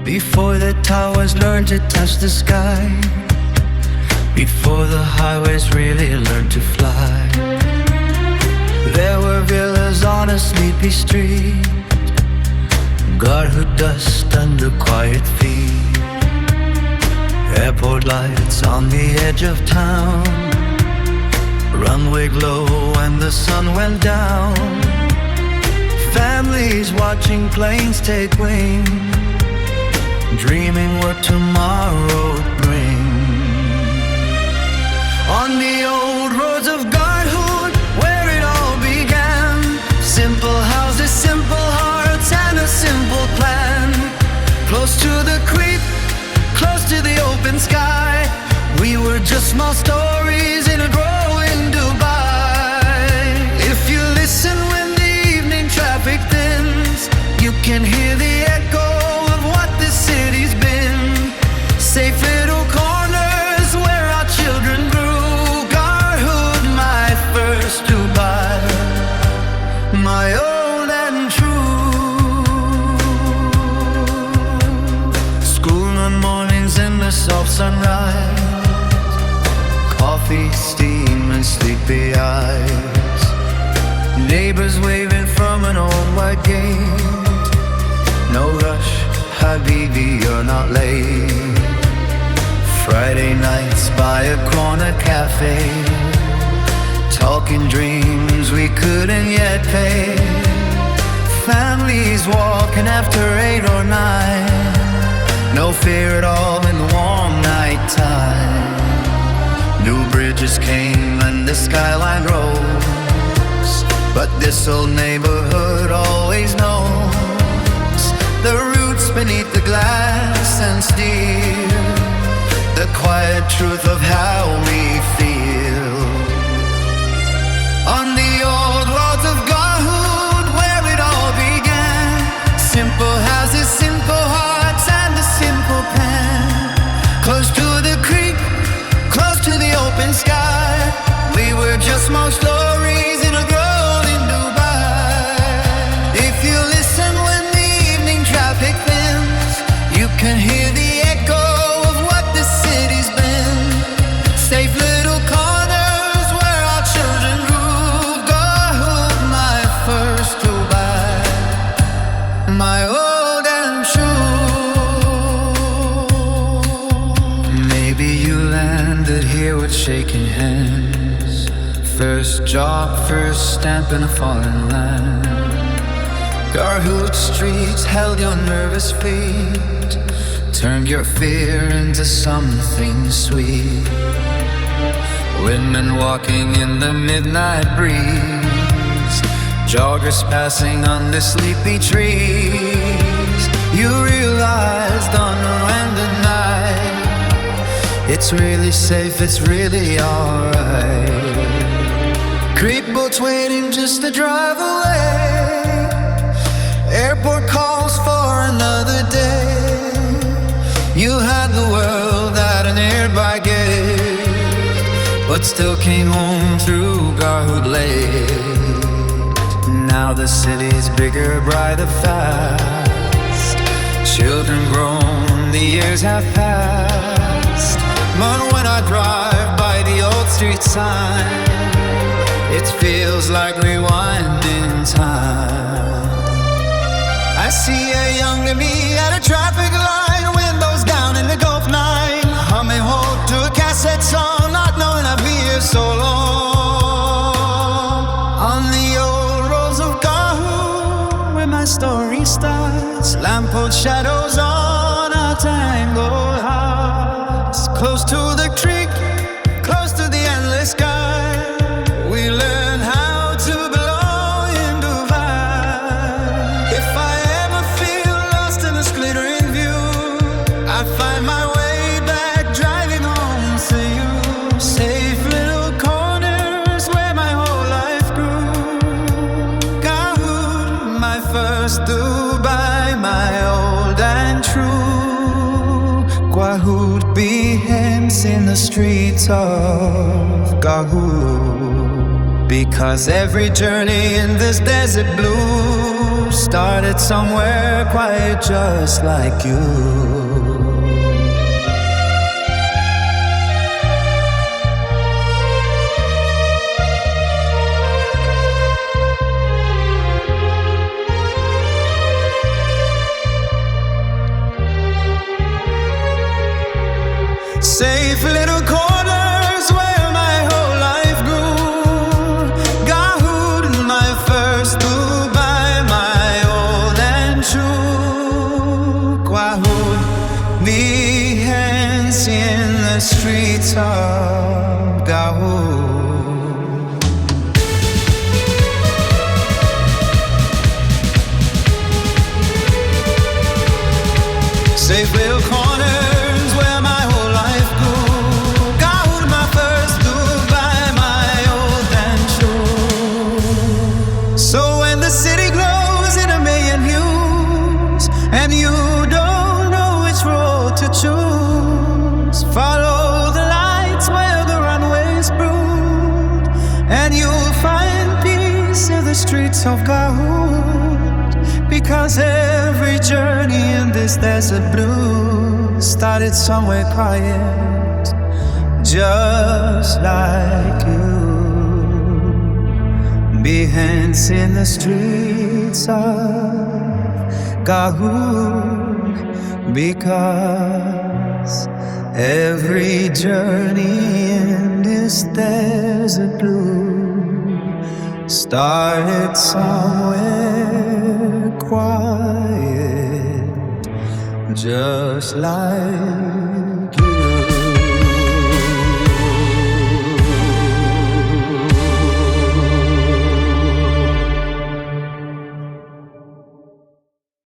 Before the towers learned to touch the sky, before the highways really learned to fly, there were villas on a sleepy street, Garhoud dust under quiet feet, airport lights on the edge of town, runway glow when the sun went down, families watching planes take wing, dreaming what tomorrow would bring. On the old roads of Garhoud, where it all began, simple houses, simple hearts, and a simple plan. Close to the creek, close to the open sky, we were just small stories in a growing Dubai. If you listen when the evening traffic thins, you can hear the echo of what this city's been. Safe little corners where our children grew. Garhoud, my first Dubai, my old and true. School on mornings in the soft sunrise, coffee, steam, and sleepy eyes, neighbors waving from an old white gate. No rush, Habibi, you're not late. Friday nights by a corner cafe, talking dreams we couldn't yet pay. Families walking after 8 or 9, no fear at all in the warm night time. New bridges came and the skyline rose, but this old neighborhood always knows the roots beneath the glass and steel, the quiet truth of how we feel. On the old roads of Garhoud, where it all began, simple houses, simple hearts, and a simple plan. Close to the creek, close to the open sky, we were just small stories in a growing Dubai. If you listen when the evening traffic thins, you can hear the echo of what the city's been. Safe little corners where our children grew. Garhoud, my first Dubai, my old and true. Maybe you landed here with shaking hands, first job, first stamp in a foreign land. Garhoud streets held your nervous feet, turned your fear into something sweet. Women walking in the midnight breeze, joggers passing under sleepy trees. You realized on a random night, it's really safe, it's really alright. Creek boats waiting just to drive away, airport calls for another day. You had the world at a nearby gate, but still came home through Garhoud late. Now the city's bigger, brighter, fast, children grown, the years have passed. But when I drive by the old street sign, it feels like rewinding time. I see a younger me at a traffic light, windows down in the Gulf 9, humming hold to a cassette song, not knowing I've been here so long. On the old roads of Garhoud, where my story starts, lamppost shadows on our tangled hearts. Close to the creek, close to the endless sky, we learn how to belong in Dubai. If I ever feel lost in this glittering view, I find my way Garhoud behemoths in the streets of Garhoud. Because every journey in this desert blue started somewhere quiet just like you. Safe little corners where my whole life grew. Garhoud, my first Dubai, my old and true. Garhoud, the hands in the streets of Garhoud. Safe little corners where my whole life grew. Garhoud, my first Dubai, my old and true. So when the city glows in a million hues and you don't know which road to choose, follow the lights where the runways brood, and you'll find peace in the streets of Garhoud. Because every journey in this desert blue started somewhere quiet, just like you. Behands in the streets of Garhoud. Because every journey in this desert blue started somewhere quiet, just like you.